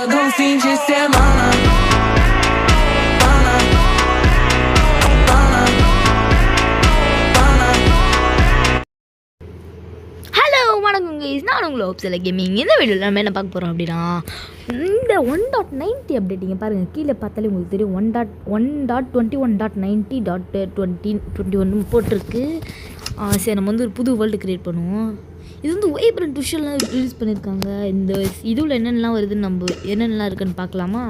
Alguns fins de semana. Pana, pana, pana. Hello வணக்கம் guys, நான் உங்களை ஹோப்ஸில் கேமிங். இந்த வீடியோவில் நம்ம என்ன பார்க்க போகிறோம் அப்படின்னா, இந்த 1.90 அப்டேட்டிங்க பாருங்கள். கீழே பார்த்தாலே உங்களுக்கு தெரியும் 1.21.90.2021 போட்டிருக்கு. சரி, நம்ம வந்து ஒரு புது வேர்ல்டு க்ரியேட் பண்ணுவோம். இது வந்து வைப்ரண்ட் விஷுவல்லாம் ரிலீஸ் பண்ணியிருக்காங்க. இந்த இதுவில் என்னென்னலாம் வருதுன்னு நம்ம என்னென்னலாம் இருக்குன்னு பார்க்கலாமா?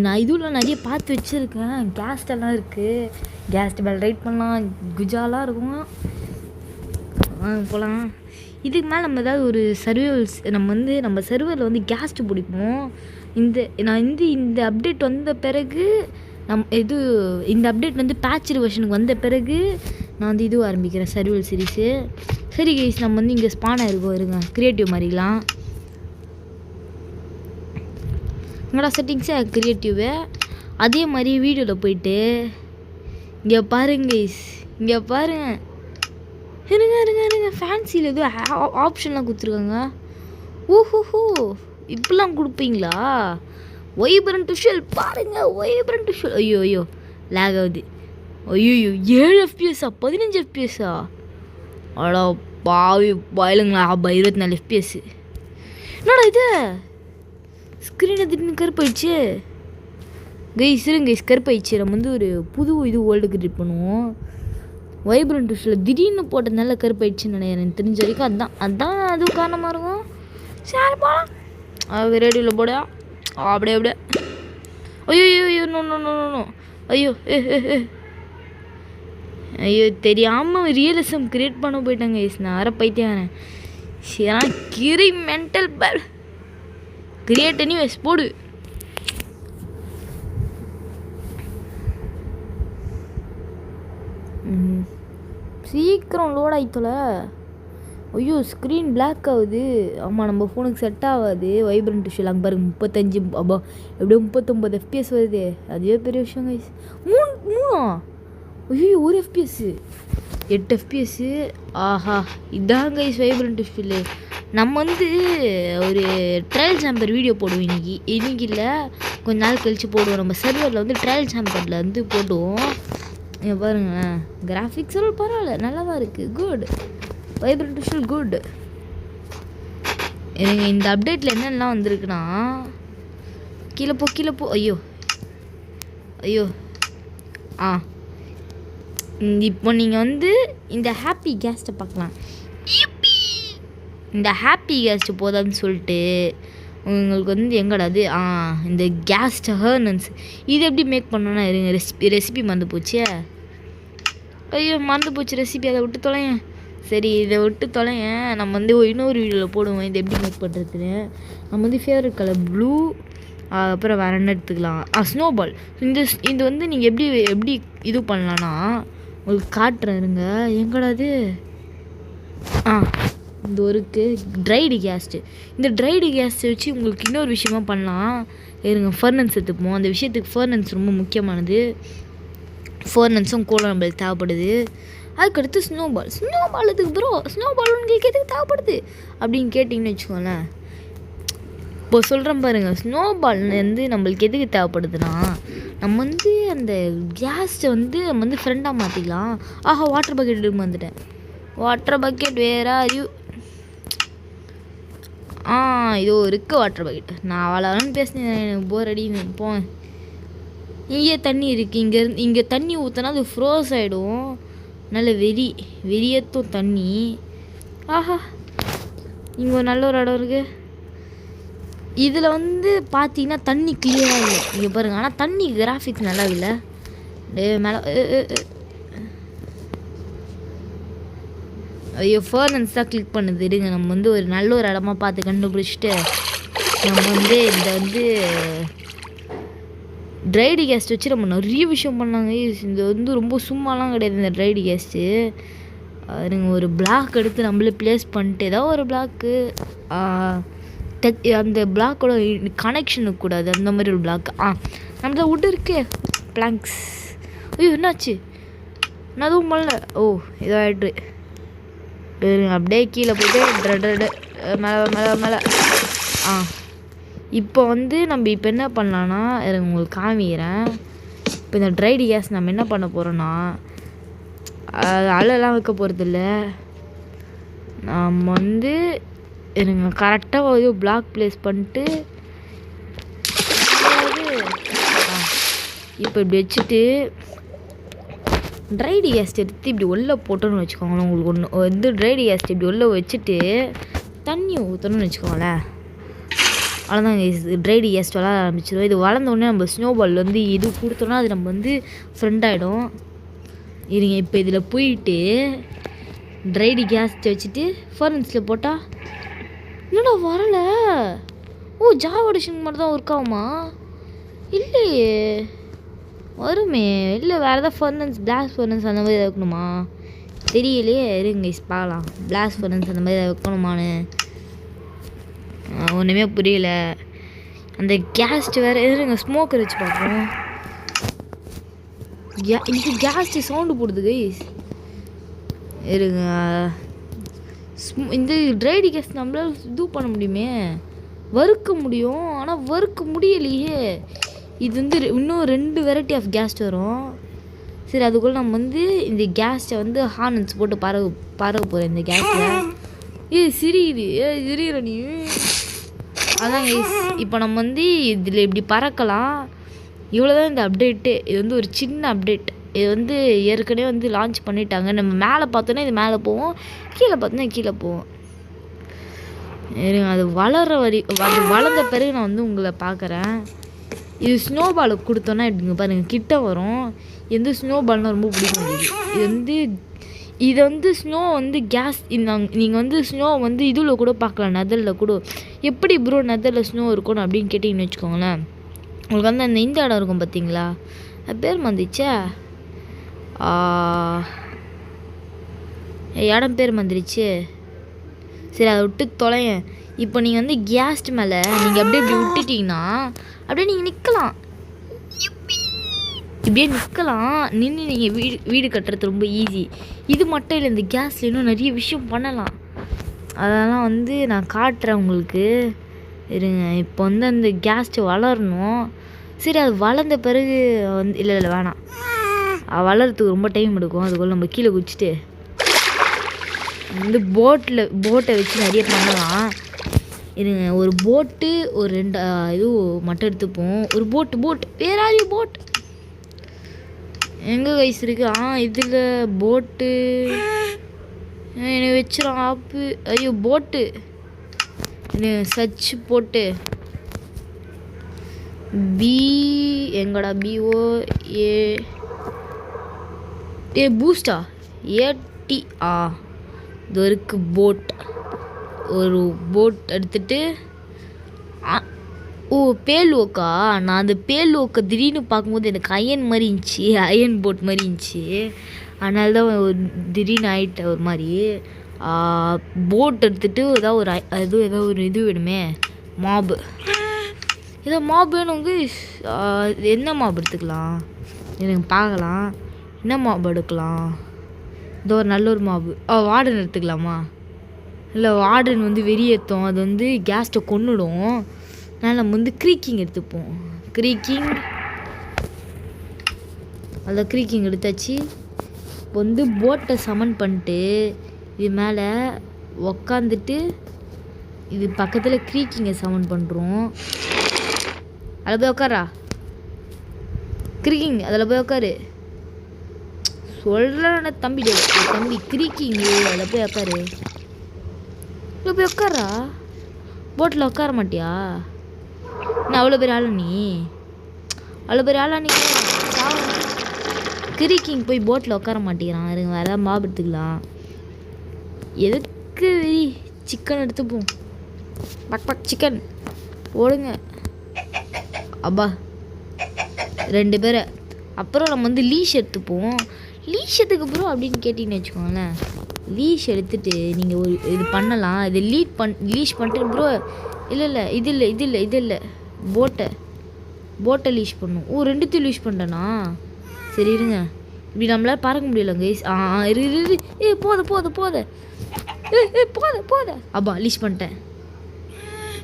நான் இதுவில் நிறைய பார்த்து வச்சுருக்கேன். கேஸ்டெல்லாம் இருக்குது. கேஸ்ட் மேலே ரைட் பண்ணலாம், குஜாலாம் இருக்கும். போகலாம். இதுக்கு மேலே நம்ம ஏதாவது ஒரு சர்வைவல்ஸ் நம்ம சர்வரில் வந்து கேஸ்ட்டு பிடிப்போம். இந்த அப்டேட் வந்த பிறகு இந்த அப்டேட் வந்து பேட்ச் வெர்ஷனுக்கு வந்த பிறகு நான் வந்து இது ஆரம்பிக்கிறேன், சர்வைவல் சீரிஸு. சரி கைஸ், நம்ம வந்து இங்கே ஸ்பானாக இருக்கோம், இருங்க க்ரியேட்டிவ் மாதிரிலாம். என்னோட செட்டிங்ஸே க்ரியேட்டிவு. அதே மாதிரி வீடியோவில் போயிட்டு இங்கே பாருங்க கைஸ், இங்கே பாருங்கள். இருங்க ஃபேன்சியில் எதுவும் ஆப்ஷன்லாம் கொடுத்துருக்காங்க. ஓஹோஹோ, இப்படிலாம் கொடுப்பீங்களா? வைப்ரண்ட் விஷுவல் பாருங்கள், வைப்ரண்ட் விஷுவல். ஐயோ லேக் ஆகுது. ஐயோ 7 FPS 15 FPS அடா பாவி பாயிலுங்களா? 24 FPS. என்னடா இது? ஸ்க்ரீனை திடீர்னு கருப்பாயிடுச்சு கைஸ். இருங்க கைஸ், கருப்பாயிடுச்சு. நம்ம வந்து ஒரு புது வேர்ல்டு கிரியேட் பண்ணுவோம். வைப்ரண்ட் விஷுவல் திடீர்னு போட்டதுனால கருப்பாயிடுச்சுன்னு நினைக்கிறேன். எனக்கு தெரிஞ்ச வரைக்கும் அதான் அதுவும் காரணமாக இருக்கும். சரி போகலாம். ரேடியோவில் போடா அப்படியே. ஐயோ நோ. ஐயோ தெரியாமல் ரியலிசம் கிரியேட் பண்ண போயிட்டாங்க கைஸ். நான் அரை பைத்தியம். சரி, கிரி மென்டல் பர் கிரியேட் எனிவேஸ் போடு. சீக்கிரம் லோட் ஆகித்தோல. ஐயோ ஸ்க்ரீன் பிளாக் ஆகுது. ஆமாம், நம்ம ஃபோனுக்கு செட் ஆகாது வைப்ரண்ட் விஷயம். அங்கே பாருங்க 35 அப்போ எப்படியோ 39 FPS வருது. அதுவே பெரிய விஷயம் கைஸ். மூணா? ஐயோ 1 FPS 8 FPS. ஆஹா, இதான் கைஸ் வைப்ரண்ட் விஷயம். நம்ம வந்து ஒரு ட்ரையல் சாம்பர் வீடியோ போடுவோம் இன்னைக்கு இல்லை, கொஞ்ச நாள் கழித்து போடுவோம். நம்ம சர்வரில் வந்து ட்ரையல் சாம்பரில் வந்து போடுவோம். இங்கே பாருங்கள், கிராஃபிக்ஸ் எல்லாம் பரவாயில்ல, நல்லா தான் இருக்குது. Good vibrant visual good. எனக்கு இந்த அப்டேட்டில் என்னென்னலாம் வந்திருக்குன்னா, கீழே போ. ஐயோ இப்போ நீங்கள் வந்து இந்த ஹாப்பி கேஸ்ட்டை பார்க்கலாம். இந்த ஹாப்பி கேஸ்ட்டு போதான்னு சொல்லிட்டு உங்களுக்கு வந்து எங்கடாது இந்த கேஸ்ட் ஹர்னன்ஸ் இது எப்படி மேக் பண்ணோன்னா, இருங்க ரெசிபி மறந்து போச்சு. ஐயோ மறந்து போச்சு ரெசிபி, அதை விட்டு தொலைங்க. சரி, இதை விட்டு தொலைங்க. நம்ம வந்து இன்னொரு வீடியோவில் போடுவோம் இது எப்படி மேக் பண்ணுறதுன்னு. நம்ம வந்து ஃபேவரட் கலர் ப்ளூ, அப்புறம் வேறு என்ன எடுத்துக்கலாம், ஸ்னோபால். இது வந்து நீங்கள் எப்படி இது பண்ணலான்னா உங்களுக்கு காட்டுறேன். இருங்க எங்கடாது. இந்த ஒருக்கு ட்ரைடு கேஸ்ட்டு. இந்த ட்ரைடு கேஸ்ட்டை வச்சு உங்களுக்கு இன்னொரு விஷயமா பண்ணலாம். இருங்க ஃபர்னன்ஸ் எடுத்துப்போம். அந்த விஷயத்துக்கு ஃபர்னன்ஸ் ரொம்ப முக்கியமானது. ஃபர்னன்ஸும் கூட நம்மளுக்கு தேவைப்படுது. அதுக்கடுத்து ஸ்னோபால் எதுக்கு ப்ரோ? ஸ்னோபால் உங்களுக்கு எதுக்கு தேவைப்படுது அப்படின்னு கேட்டிங்கன்னு வச்சுக்கோங்களேன். இப்போ சொல்கிறேன் பாருங்கள், ஸ்னோபால் வந்து நம்மளுக்கு எதுக்கு தேவைப்படுதுன்னா, நம்ம வந்து அந்த கேஸ்ட்டை வந்து நம்ம வந்து ஃப்ரெண்டாக மாற்றிக்கலாம். ஆஹா, வாட்டர் பக்கெட் எடுக்க வந்துட்டேன். வாட்டர் பக்கெட் வேற அறிவு. இதோ இருக்குது வாட்டர் பக்கெட். நான் அவ்வளோன்னு பேசினேன், எனக்கு போர் அடின்னு போவேன். இங்கே தண்ணி இருக்குது. இங்கே தண்ணி ஊற்றினா அது ஃப்ரோஸ் ஆகிடும். நல்ல வெறியத்தும் தண்ணி. ஆஹா, இங்கே ஒரு நல்ல ஒரு இடம் இருக்குது. இதில் வந்து பார்த்தீங்கன்னா தண்ணி கிளியராக இல்லை, இங்கே பாருங்கள். ஆனால் தண்ணி கிராஃபிக்ஸ் நல்லா இல்லை. மேலே ஐயோ ஃபர்னன்ஸ் தான் கிளிக் பண்ணுது. இருங்க, நம்ம வந்து ஒரு நல்ல ஒரு இடமா பார்த்து கண்டுபிடிச்சிட்டு நம்ம வந்து இந்த வந்து ட்ரைடு கேஸ்ட் வச்சு நம்ம நிறைய விஷயம் பண்ணாங்க. இந்த வந்து ரொம்ப சும்மாலாம் கிடையாது இந்த ட்ரைடு கேஸ்ட்டு. நீங்கள் ஒரு பிளாக் எடுத்து நம்மளே ப்ளேஸ் பண்ணிட்டு ஏதாவது ஒரு பிளாக்கு அந்த பிளாக்கோட கனெக்ஷன் இருக்கக்கூடாது, அந்த மாதிரி ஒரு பிளாக். நம்மள விட்டு இருக்கே பிளாங்க்ஸ். ஐயோ என்னாச்சு? நான் அதுவும் பண்ணல. இதோ ஆயிட்டு அப்படியே கீழே போய்ட்டு மேலே இப்போ வந்து நம்ம இப்போ என்ன பண்ணலான்னா எனக்கு உங்களுக்கு காமிக்கிறேன். இப்போ இந்த ட்ரைடு கேஸ் நம்ம என்ன பண்ண போகிறோன்னா அலைலாம் வைக்க போகிறதில்ல. நம்ம வந்து எனக்கு கரெக்டாக பிளாக் ப்ளேஸ் பண்ணிட்டு இப்போ இப்படி வச்சுட்டு ட்ரைடு கேஸ்ட் எடுத்து இப்படி உள்ளே போட்டோன்னு வச்சுக்கோங்களேன். உங்களுக்கு ஒன்று வந்து ட்ரைடு கேஸ்ட் இப்படி உள்ளே வச்சுட்டு தண்ணி ஊற்றணும்னு வச்சுக்கோங்களேன். அவ்வளோதாங்க. ட்ரைடு கேஸ்ட் வளர ஆரம்பிச்சிடும். இது வளர்ந்தோடனே நம்ம ஸ்னோபால் வந்து இது கொடுத்தோன்னா அது நம்ம வந்து ஃப்ரெண்ட் ஆகிடும். இருங்க இப்போ இதில் போயிட்டு ட்ரைடு கேஸ்ட்டை வச்சுட்டு ஃபர்னஸில் போட்டால் என்னடா வரலை. ஓ ஜாவா எடிஷன் மாதிரி தான் ஒர்க் ஆகுமா? இல்லையே வருமே. இல்லை வேறு ஏதாவது ஃபர்னன்ஸ் பிளாஸ்ட் ஃபர்னன்ஸ் அந்த மாதிரி வைக்கணுமா தெரியலையே. இருங்க பார்க்கலாம். பிளாஸ்ட் ஃபர்னன்ஸ் அந்த மாதிரி வைக்கணுமான்னு ஒன்றுமே புரியல. அந்த கேஸ்ட் வேறு இருங்க ஸ்மோக்கர் வச்சு பார்ப்போம். இது கேஸ்ட்டு சவுண்டு போடுது கைஸ். இருங்க இந்த ட்ரைடு கேஸ் நம்மளால் இது பண்ண முடியுமே, வறுக்க முடியும். ஆனால் வறுக்க முடியலையே. இது வந்து இன்னும் 2 வெரைட்டி ஆஃப் கேஸ் வரும். சரி அதுக்குள்ளே நம்ம வந்து இந்த கேஸை வந்து ஹார்னன்ஸ் போட்டு பறக்க போகிறேன் இந்த கேஸில். சிரிக்கிற நீ. அதான் இப்போ நம்ம வந்து இதில் இப்படி பறக்கலாம். இவ்வளோதான் இந்த அப்டேட்டு. இது வந்து ஒரு சின்ன அப்டேட். இது வந்து ஏற்கனவே வந்து லான்ச் பண்ணிட்டாங்க. நம்ம மேலே பார்த்தோன்னா இது மேலே போவோம், கீழே பார்த்தோன்னா கீழே போவோம். அது அது வளர்ந்த பிறகு நான் வந்து உங்களை பார்க்குறேன். இது ஸ்னோபாலை கொடுத்தோன்னா எப்படிங்க பாருங்கள் கிட்ட வரும். எந்த ஸ்னோபால்னால் ரொம்ப பிடிக்கும். இது வந்து ஸ்னோ வந்து கேஸ் நீங்கள் வந்து ஸ்னோ வந்து இதில் கூட பார்க்கலாம், நெதரில் கூட. எப்படி ப்ரோ நெதரில் ஸ்னோ இருக்கணும் அப்படின்னு கேட்டிங்கன்னு வச்சுக்கோங்களேன். உங்களுக்கு வந்து அந்த இந்த இடம் இருக்கும் பார்த்தீங்களா, அது பேர் வந்துச்சா இடம் பேர் வந்துருச்சு. சரி அதை விட்டு தொலையேன். இப்போ நீங்கள் வந்து கேஸ்ட் மேலே நீங்கள் அப்படியே இப்படி விட்டுட்டிங்கன்னா அப்படியே நீங்கள் நிற்கலாம். இப்படியே நிற்கலாம். நின்று நீங்கள் வீடு கட்டுறது ரொம்ப ஈஸி. இது மட்டும் இல்லை, இந்த கேஸில் இன்னும் நிறைய விஷயம் பண்ணலாம். அதெல்லாம் வந்து நான் காட்டுறேன் உங்களுக்கு. இருங்க இப்போ வந்து அந்த கேஸ்ட்டு வளரணும். சரி அது வளர்ந்த பிறகு வந்து இல்லை வேணாம், வளர்கிறதுக்கு ரொம்ப டைம் எடுக்கும். அதுக்குள்ள நம்ம கீழே குச்சிட்டு வந்து போட்டை வச்சு நிறைய பண்ணலாம். இருங்க ஒரு போட்டு ஒரு 2 இது மட்டும் எடுத்துப்போம். ஒரு போட்டு வேற யாரையும் போட் எங்கே கைஸ் இருக்கு? இதில் போட்டு என்னை வச்சிடும் ஆப்பு. ஐயோ போட்டு சர்ச் போட்டு எங்கடா BO பூஸ்டா AT இது இருக்கு போட். ஒரு போட் எடுத்துட்டு பேல்வோக்கா. நான் அந்த பேல்வோக்கை திடீர்னு பார்க்கும்போது எனக்கு அயன் போட் மாதிரி இருந்துச்சு. அதனால தான் திடீர்னு ஆகிட்டேன் ஒரு மாதிரி. போட் எடுத்துகிட்டு ஏதோ ஒரு இது வேணுமே, மாபு. ஏதோ மாப் வேணுங்க. என்ன மாப் எடுத்துக்கலாம் எனக்கு பார்க்கலாம். என்ன மாப் எடுக்கலாம்? இதோ ஒரு நல்ல ஒரு மாபு. வார்டன் எடுத்துக்கலாமா? இல்லை வார்டன் வந்து வெறியேற்றும், அது வந்து கேஸ்ட்டை கொன்னுடும். அதனால் நம்ம வந்து க்ரீக்கிங் எடுத்துப்போம். க்ரீக்கிங் எடுத்தாச்சு. இப்போ வந்து போட்டை சமன் பண்ணிட்டு இது மேலே உக்காந்துட்டு இது பக்கத்தில் க்ரீக்கிங்கை சமன் பண்ணுறோம். அதில் போய் உட்காரா க்ரீக்கிங், அதில் போய் உட்காரு சொல்கிறேன் தம்பி க்ரீக்கிங்கு, அதில் போய் உட்காரு. இவ்வளோ போய் உட்காரா. போட்டில் உட்கார மாட்டியா? நான் அவ்வளோ பேர் ஆளா நீ கிரிக்கிங் போய் போட்டில் உட்கார மாட்டேங்கிறான். இருங்க வேறு ஏதாவது மாப் எடுத்துக்கலாம். எதுக்கு சிக்கன் எடுத்துப்போம். பக் சிக்கன் போடுங்க. அப்பா 2 பேரை. அப்புறம் நம்ம வந்து லீஷ் எடுத்துப்போம். லீஷ் எதுக்கு ப்ரோ அப்படின்னு கேட்டிங்கன்னு வச்சுக்கோங்களேன். லீஷ் எடுத்துகிட்டு நீங்கள் ஒரு இது பண்ணலாம். இது லீஷ் பண்ணிட்டு ப்ரோ இல்லை இது இல்லை போட்டை லீஷ் பண்ணும். 2த்தையும் லீஷ் பண்ணிட்டேனா? சரி இருங்க, இப்படி நம்மளால் பறக்க முடியல கைஸ். போத அப்பா லீஷ் பண்ணிட்டேன்.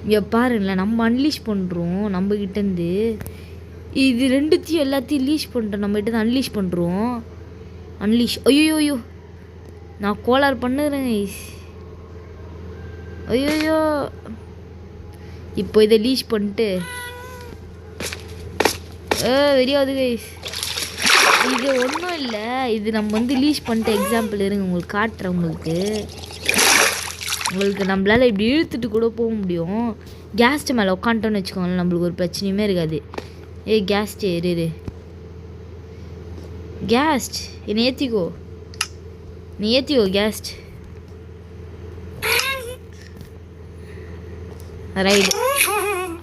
இங்கே பாருங்களேன், நம்ம அன்லீஷ் பண்ணுறோம் நம்மக்கிட்டேருந்து. இது ரெண்டுத்தையும் எல்லாத்தையும் லீஷ் பண்ணுறோம், நம்மகிட்ட தான் அன்லீஷ் பண்ணுறோம். அன்லீஷ். ஐயோ நான் கோளாறு பண்ணுறேங்க. ஐயோ இப்போ இதை லீஷ் பண்ணிட்டு வெளியாவது கைஸ். இது ஒன்றும் இல்லை, இது நம்ம வந்து லீஷ் பண்ணிட்டு எக்ஸாம்பிள் இருங்க உங்களுக்கு காட்டுறேன். உங்களுக்கு நம்மளால் இப்படி இழுத்துட்டு கூட போக முடியும். கேஸ்ட்டு மேலே உட்காந்துட்டோன்னு வச்சுக்கோங்களேன், நம்மளுக்கு ஒரு பிரச்சனையுமே இருக்காது. கேஸ்ட் இரு கேஸ்ட் என்னை ஏற்றிக்கோ, நீ ஏற்றிக்கோ கேஸ்ட். ரைடு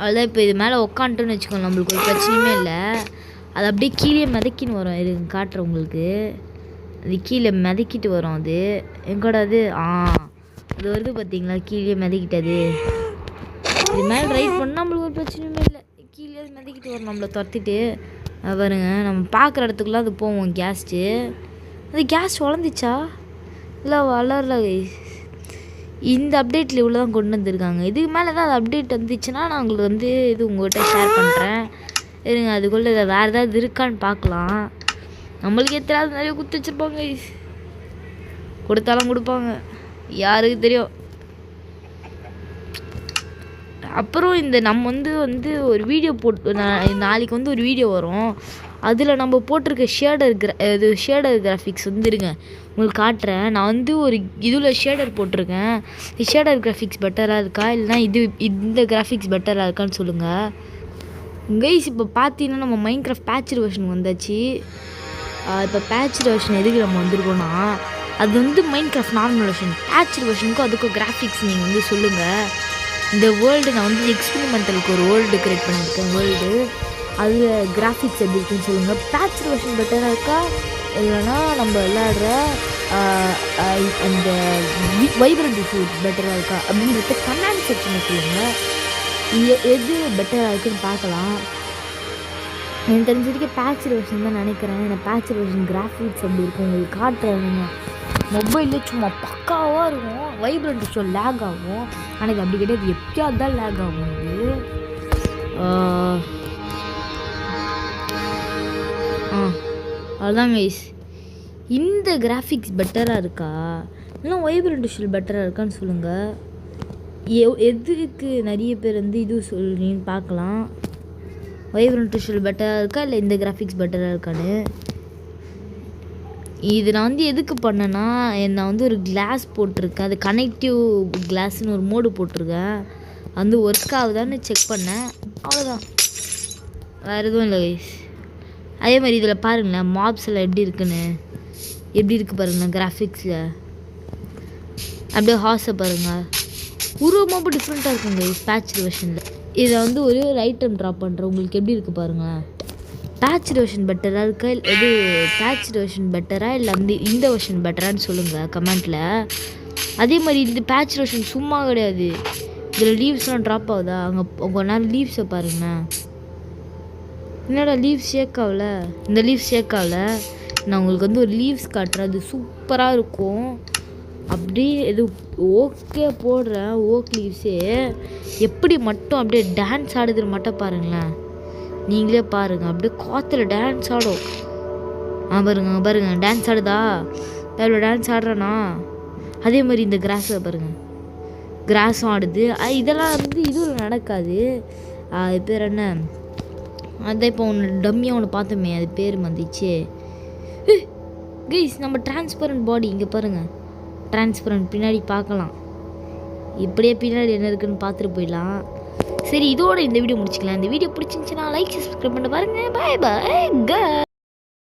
அதான். இப்போ இது மேலே உக்காந்துட்டோன்னு வச்சுக்கோங்க, நம்மளுக்கு ஒரு பிரச்சனையுமே இல்லை. அது அப்படியே கீழே மிதக்கின்னு வரும். இது காட்டுறேன் உங்களுக்கு. அது கீழே மிதக்கிட்டு வரும். அது எங்கூட அது அது வருது பார்த்தீங்களா, கீழே மிதக்கிட்டது. இது மேலே ரைட் பண்ணால் நம்மளுக்கு ஒரு பிரச்சனையுமே இல்லை. கீழே மிதக்கிட்டு வரும் நம்மளை துரத்திட்டு. பாருங்க, நம்ம பார்க்குற இடத்துக்குலாம் அது போவோம் கேஸ்ட்டு. அது கேஸ் வளர்ந்துச்சா இல்லை வளரல கைஸ். இந்த அப்டேட்டில் இவ்வளோ தான் கொண்டு வந்திருக்காங்க. இதுக்கு மேலே தான் அது அப்டேட் வந்துச்சுன்னா நான் உங்களுக்கு வந்து இது உங்கள்கிட்ட ஷேர் பண்ணுறேன். இருங்க, அதுக்குள்ளே வேறு ஏதாவது இருக்கான்னு பார்க்கலாம். நம்மளுக்கு எத்தனாவது நிறைய குத்து வச்சுருப்பாங்க கைஸ். கொடுத்தாலும் கொடுப்பாங்க, யாருக்கு தெரியும். அப்புறம் இந்த நம்ம வந்து ஒரு வீடியோ போட்டு நாளைக்கு வந்து ஒரு வீடியோ வரும். அதில் நம்ம போட்டிருக்க ஷேடர் கிராஃபிக்ஸ் வந்துருங்க உங்களுக்கு காட்டுறேன். நான் வந்து ஒரு இதில் ஷேடர் போட்டிருக்கேன். ஷேடர் கிராஃபிக்ஸ் பெட்டராக இருக்கா இல்லைனா இந்த கிராஃபிக்ஸ் பெட்டராக இருக்கான்னு சொல்லுங்கள் கைஸ். இப்போ பார்த்தீங்கன்னா நம்ம மைன்கிராஃப்ட் பேட்ச்டு வெர்ஷன் வந்தாச்சு. இப்போ பேட்ச்டு வெர்ஷன் எதுக்கு நம்ம வந்திருக்கோன்னா, அது வந்து மைன்கிராஃப்ட் நார்மல் வெர்ஷன். பேட்ச்டு வெர்ஷனுக்கும் அதுக்கும் கிராஃபிக்ஸ் நீங்கள் வந்து சொல்லுங்கள். இந்த வேர்ல்டு நான் வந்து எக்ஸ்பெரிமெண்டலுக்கு ஒரு வேர்ல்டு க்ரியேட் பண்ணியிருக்கேன். வேர்ல்டு அதில் கிராஃபிக்ஸ் எப்படி இருக்குன்னு சொல்லுங்கள். பேட்ச்டு வெர்ஷன் பெட்டராக இருக்கா இல்லைனா நம்ம விளையாடுற அந்த வைப்ரண்ட் ஃபுட் பெட்டராக இருக்கா அப்படின்றத கமெண்ட் செக்ஷனில் சொல்லுங்கள். எது பெட்டராக இருக்குன்னு பார்க்கலாம். எனக்கு தெரிஞ்ச வரைக்கும் பேட்ச்டு வெர்ஷன் தான் நினைக்கிறேன். ஏன்னா பேட்ச்டு வெர்ஷன் கிராஃபிக்ஸ் அப்படி இருக்கும். உங்களுக்கு காட்டுறேன். மொபைலில் சும்மா பக்காவாக இருக்கும். வைப்ரண்ட் ஷோ லேக் ஆகும். எனக்கு அப்படி கிடையாது, எப்பயாவது தான் லேக் ஆகும். அதுதான் கைஸ். இந்த கிராஃபிக்ஸ் பெட்டராக இருக்கா இல்லை வைப்ரண்ட் ஷோ பெட்டராக இருக்கான்னு சொல்லுங்கள். எதுக்கு நிறைய பேர் வந்து இது சொல்றீங்கன்னு பார்க்கலாம். வைப்ரண்ட் ஷோ பெட்டராக இருக்கா இல்லை இந்த கிராஃபிக்ஸ் பெட்டராக இருக்கான்னு. இது நான் வந்து எதுக்கு பண்ணேன்னா, நான் வந்து ஒரு கிளாஸ் போட்டிருக்கேன். அது கனெக்டிவ் கிளாஸ்னு ஒரு மோடு போட்டிருக்கேன். வந்து ஒர்க் ஆகுதான்னு செக் பண்ணேன், அவ்வளோதான். வேறு எதுவும் இல்லை கைஸ். அதே மாதிரி இதில் பாருங்களேன், மாப்ஸ் எல்லாம் எப்படி இருக்குன்னு, எப்படி இருக்குது பாருங்களேன் கிராஃபிக்ஸில். அப்படியே ஹார்ஸை பாருங்கள், உருவமாக டிஃப்ரெண்ட்டாக இருக்குங்க கைஸ் பேட்ச்டு வெர்ஷனில். இதை வந்து ஒரு ஐட்டம் ட்ராப் பண்ணுறேன், உங்களுக்கு எப்படி இருக்குது பாருங்கள். பேட்ச்டு வெர்ஷன் பெட்டராக இருக்கா எது பேட்ச்டு வெர்ஷன் பெட்டராக இல்லை இந்த வெர்ஷன் பெட்டரான்னு சொல்லுங்கள் கமெண்ட்டில். அதே மாதிரி இந்த பேட்ச்டு வெர்ஷன் சும்மா கிடையாது, இதில் லீவ்ஸ்லாம் ட்ராப் ஆகுதா. அங்கே உங்கள் நேரம் லீவ்ஸை பாருங்கண்ணா. என்னடா லீவ்ஸ் ஷேக் ஆகல, இந்த லீவ்ஸ் ஷேக் ஆகல. நான் உங்களுக்கு வந்து ஒரு லீவ்ஸ் காட்டுறேன், அது சூப்பராக இருக்கும். அப்படியே எது ஓகே போடுறேன். ஓக் லீவ்ஸே எப்படி மட்டும் அப்படியே டான்ஸ் ஆடுதுன்னு மட்டும் பாருங்களேன். நீங்களே பாருங்கள், அப்படியே காற்றுல டான்ஸ் ஆடும். பாருங்க டான்ஸ் ஆடுதா, எவ்வளோ டான்ஸ் ஆடுறேண்ணா. அதே மாதிரி இந்த கிராஸை பாருங்கள், கிராஸும் ஆடுது. இதெல்லாம் வந்து இதுவும் நடக்காது. அது பேர் என்ன, அதான் இப்போ ஒன்று டம்மியாக ஒன்று பார்த்தோமே, அது பேர் வந்துச்சு கைஸ். நம்ம டிரான்ஸ்பரண்ட் பாடி இங்கே பாருங்கள், டிரான்ஸ்பரண்ட் பின்னாடி பார்க்கலாம். இப்படியே பின்னாடி என்ன இருக்குன்னு பார்த்துட்டு போயிடலாம். சரி, இதோட இந்த வீடியோ முடிச்சுக்கலாம். இந்த வீடியோ பிடிச்சிருந்துச்சுன்னா லைக் சப்ஸ்கிரைப் பண்ண பாருங்கள். பாய் பாய்.